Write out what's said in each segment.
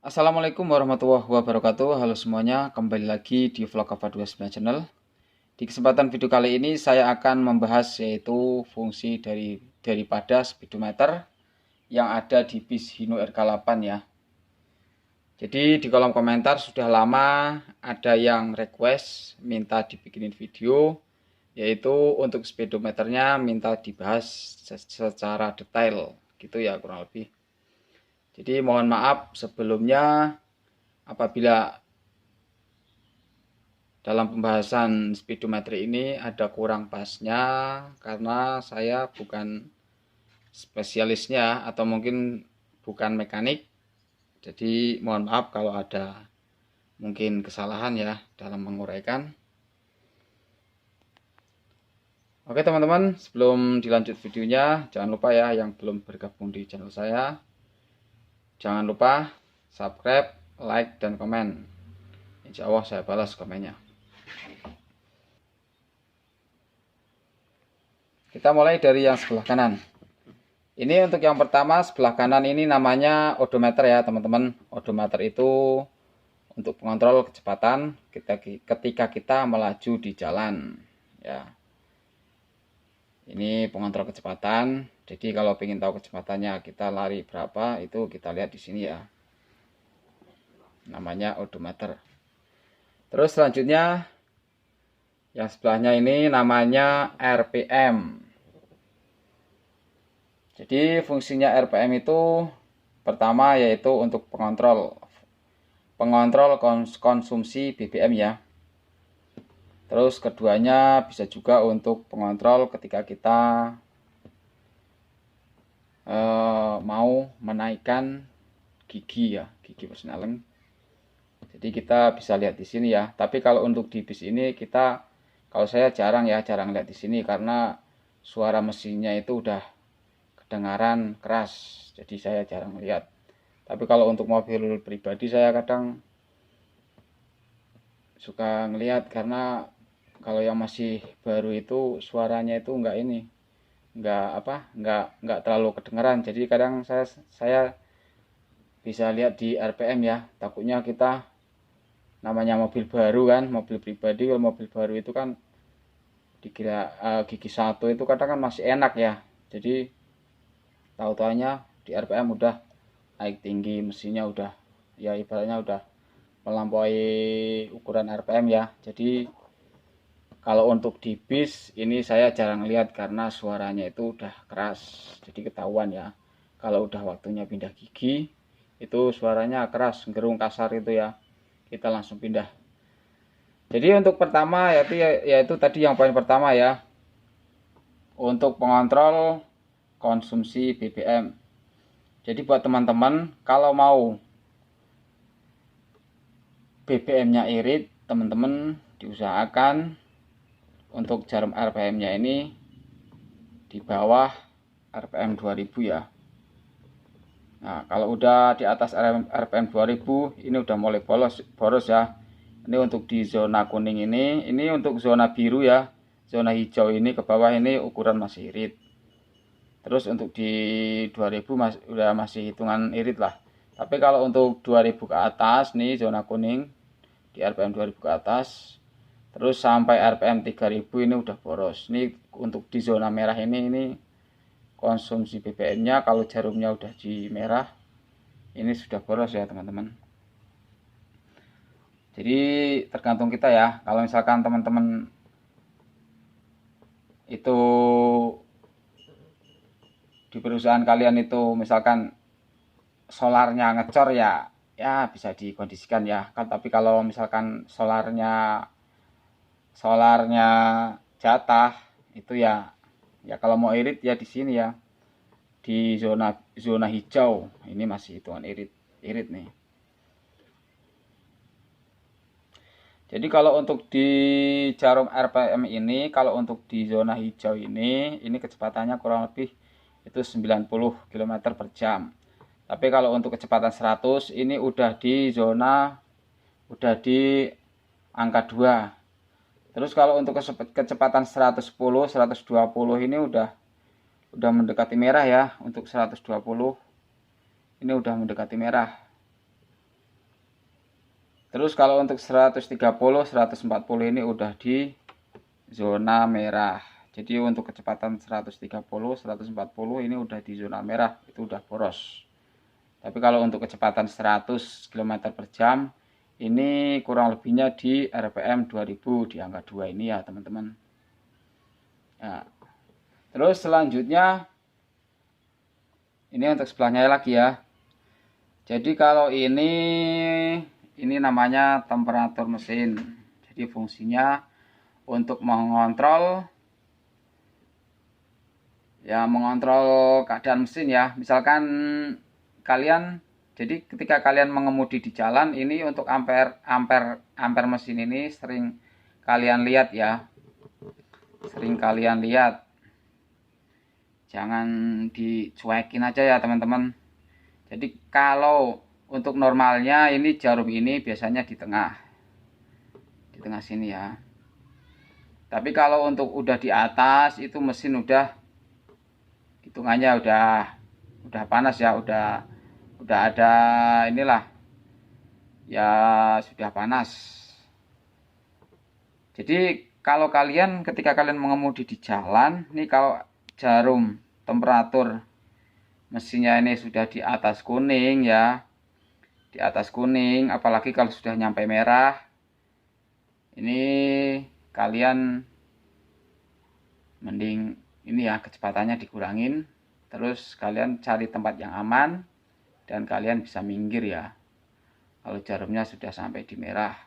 Assalamualaikum warahmatullahi wabarakatuh. Halo semuanya, kembali lagi di vlog Ava 29 Channel. Di kesempatan video kali ini saya akan membahas yaitu fungsi daripada speedometer yang ada di bis Hino RK8 ya. Jadi di kolom komentar sudah lama ada yang request minta dibikinin video, yaitu untuk speedometernya minta dibahas secara detail gitu ya, kurang lebih. Jadi mohon maaf sebelumnya apabila dalam pembahasan speedometer ini ada kurang pasnya, karena saya bukan spesialisnya atau mungkin bukan mekanik. Jadi mohon maaf kalau ada mungkin kesalahan ya dalam menguraikan. Oke teman-teman, sebelum dilanjut videonya, jangan lupa ya yang belum bergabung di channel saya, jangan lupa subscribe, like, dan komen. Insya Allah saya balas komennya. Kita mulai dari yang sebelah kanan. Ini untuk yang pertama, sebelah kanan ini namanya odometer ya teman-teman. Odometer itu untuk pengontrol kecepatan ketika kita melaju di jalan ya. Ini pengontrol kecepatan. Jadi kalau ingin tahu kecepatannya kita lari berapa, itu kita lihat di sini ya. Namanya odometer. Terus selanjutnya yang sebelahnya ini namanya RPM. Jadi fungsinya RPM itu pertama yaitu untuk pengontrol konsumsi BBM ya. Terus keduanya bisa juga untuk pengontrol ketika kita mau menaikkan gigi ya, gigi persneling. Jadi kita bisa lihat di sini ya. Tapi kalau untuk di bis ini kalau saya jarang lihat di sini karena suara mesinnya itu udah kedengaran keras. Jadi saya jarang lihat. Tapi kalau untuk mobil pribadi saya kadang suka ngelihat, karena kalau yang masih baru itu suaranya itu enggak terlalu kedengaran. Jadi kadang saya bisa lihat di RPM ya. Takutnya kita namanya mobil baru kan, mobil pribadi. Kalau mobil baru itu kan dikira gigi satu itu kadang kan masih enak ya. Jadi tahu-tahunya di RPM udah naik tinggi, mesinnya udah ya ibaratnya udah melampaui ukuran RPM ya. Jadi kalau untuk di bis ini saya jarang lihat karena suaranya itu udah keras. Jadi ketahuan ya. Kalau udah waktunya pindah gigi itu suaranya keras, gerung kasar itu ya. Kita langsung pindah. Jadi untuk pertama yaitu tadi yang poin pertama ya. Untuk pengontrol konsumsi BBM. Jadi buat teman-teman kalau mau BBM-nya irit, teman-teman diusahakan untuk jarum RPM-nya ini di bawah RPM 2000 ya. Nah, kalau udah di atas RPM 2000 ini udah mulai boros ya. Ini untuk di zona kuning ini untuk zona biru ya. Zona hijau ini ke bawah ini ukuran masih irit. Terus untuk di 2000 udah masih hitungan irit lah. Tapi kalau untuk 2000 ke atas nih zona kuning, di RPM 2000 ke atas, terus sampai RPM 3000 ini udah boros. Ini untuk di zona merah ini konsumsi BBM-nya kalau jarumnya udah di merah ini sudah boros ya teman-teman. Jadi tergantung kita ya. Kalau misalkan teman-teman itu di perusahaan kalian itu misalkan solarnya ngecor ya bisa dikondisikan ya kan. Tapi kalau misalkan solarnya jatah itu ya kalau mau irit ya di sini ya, di zona hijau ini masih hitungan irit nih. Jadi kalau untuk di jarum RPM ini, kalau untuk di zona hijau ini kecepatannya kurang lebih itu 90 km per jam. Tapi kalau untuk kecepatan 100 ini udah di angka 2. Terus kalau untuk kecepatan 110, 120 ini udah mendekati merah ya. Untuk 120 ini udah mendekati merah. Terus kalau untuk 130 140 ini udah di zona merah. Jadi untuk kecepatan 130 140 ini udah di zona merah, itu udah boros. Tapi kalau untuk kecepatan 100 km per jam ini kurang lebihnya di RPM 2000 di angka 2 ini ya teman-teman. Nah, terus selanjutnya ini untuk sebelahnya lagi ya. Jadi kalau ini namanya temperatur mesin. Jadi fungsinya untuk mengontrol keadaan mesin ya. Misalkan kalian, jadi ketika kalian mengemudi di jalan ini untuk ampere mesin ini sering kalian lihat ya. Sering kalian lihat. Jangan dicuekin aja ya teman-teman. Jadi kalau untuk normalnya ini jarum ini biasanya di tengah sini ya. Tapi kalau untuk udah di atas itu mesin udah hitungannya udah panas ya, udah ada inilah ya, sudah panas. Jadi kalau kalian ketika kalian mengemudi di jalan nih, kalau jarum temperatur mesinnya ini sudah di atas kuning ya, di atas kuning, apalagi kalau sudah nyampe merah, ini kalian mending ini ya kecepatannya dikurangin, terus kalian cari tempat yang aman dan kalian bisa minggir ya. Kalau jarumnya sudah sampai di merah,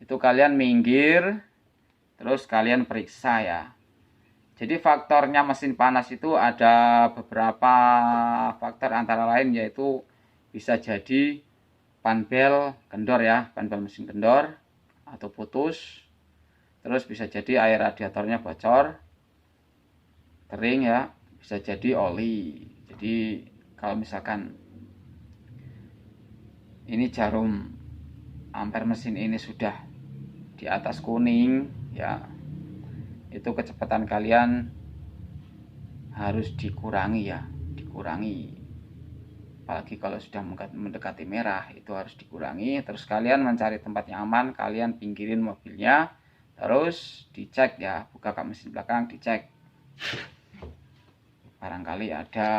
itu kalian minggir, terus kalian periksa ya. Jadi faktornya mesin panas itu ada beberapa faktor, antara lain yaitu bisa jadi panbel kendor ya, panbel mesin kendor atau putus. Terus bisa jadi air radiatornya bocor, kering ya, bisa jadi oli. Jadi kalau misalkan ini jarum ampere mesin ini sudah di atas kuning ya, itu kecepatan kalian harus dikurangi ya, dikurangi. Apalagi kalau sudah mendekati merah itu harus dikurangi. Terus kalian mencari tempat yang aman, kalian pinggirin mobilnya, terus dicek ya, buka kap mesin belakang, dicek. Barangkali ada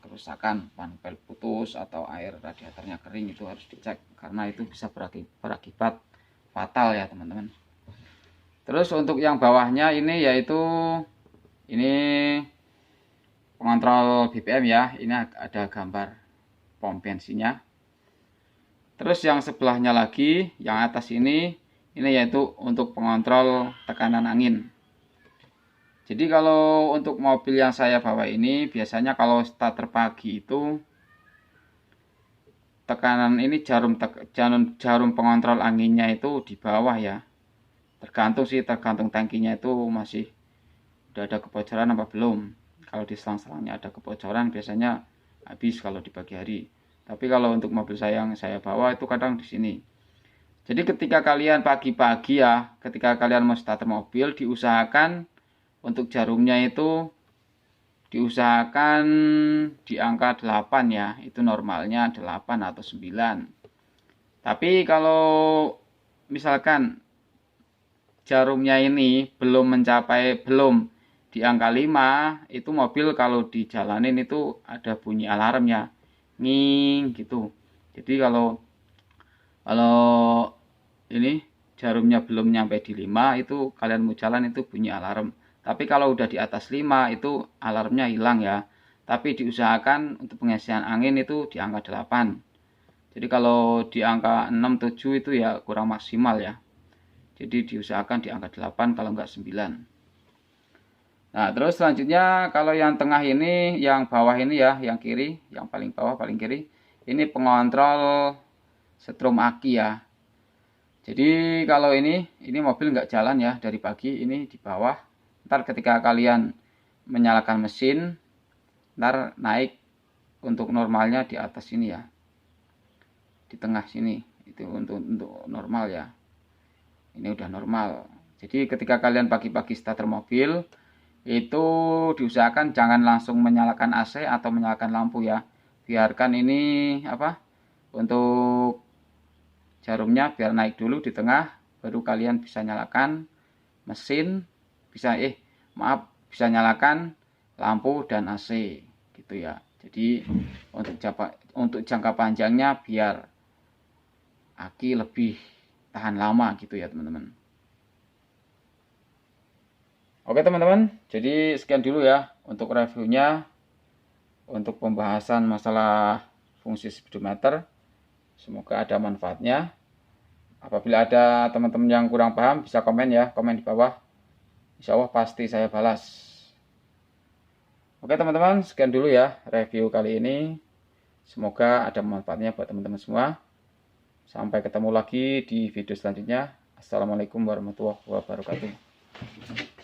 kerusakan, panbel putus atau air radiatornya kering, itu harus dicek karena itu bisa berakibat fatal ya teman-teman. Terus untuk yang bawahnya ini yaitu ini pengontrol BBM ya, ini ada gambar pom bensinnya. Terus yang sebelahnya lagi, yang atas ini yaitu untuk pengontrol tekanan angin. Jadi kalau untuk mobil yang saya bawa ini biasanya kalau starter pagi itu tekanan ini jarum pengontrol anginnya itu di bawah ya. Tergantung tangkinya itu masih udah ada kebocoran apa belum. Kalau di selang-selangnya ada kebocoran biasanya habis kalau di pagi hari. Tapi kalau untuk mobil saya yang saya bawa itu kadang di sini. Jadi ketika kalian pagi-pagi ya, ketika kalian mau starter mobil, diusahakan untuk jarumnya itu diusahakan di angka 8 ya. Itu normalnya 8 atau 9. Tapi kalau misalkan jarumnya ini belum di angka 5, itu mobil kalau dijalanin itu ada bunyi alarmnya, nging gitu. Jadi kalau ini jarumnya belum nyampe di 5, itu kalian mau jalan itu bunyi alarm. Tapi kalau udah di atas 5 itu alarmnya hilang ya. Tapi diusahakan untuk pengisian angin itu di angka 8. Jadi kalau di angka 6 7 itu ya kurang maksimal ya. Jadi diusahakan di angka 8 kalau enggak 9. Nah terus selanjutnya kalau yang tengah ini, yang bawah ini ya, yang kiri, yang paling bawah paling kiri, ini pengontrol setrum aki ya. Jadi kalau ini mobil enggak jalan ya dari pagi, ini di bawah. Ntar ketika kalian menyalakan mesin, ntar naik untuk normalnya di atas sini ya, di tengah sini, itu untuk normal ya. Ini udah normal. Jadi ketika kalian pagi-pagi starter mobil itu diusahakan jangan langsung menyalakan AC atau menyalakan lampu ya. Biarkan ini untuk jarumnya biar naik dulu di tengah, baru kalian bisa nyalakan mesin, bisa nyalakan lampu dan AC gitu ya. Jadi untuk jangka panjangnya biar aki lebih tahan lama gitu ya teman-teman. Oke teman-teman, jadi sekian dulu ya untuk reviewnya, untuk pembahasan masalah fungsi speedometer. Semoga ada manfaatnya. Apabila ada teman-teman yang kurang paham, bisa komen ya, komen di bawah. Insya Allah pasti saya balas. Oke teman-teman, sekian dulu ya review kali ini. Semoga ada manfaatnya buat teman-teman semua. Sampai ketemu lagi di video selanjutnya. Assalamualaikum warahmatullahi wabarakatuh.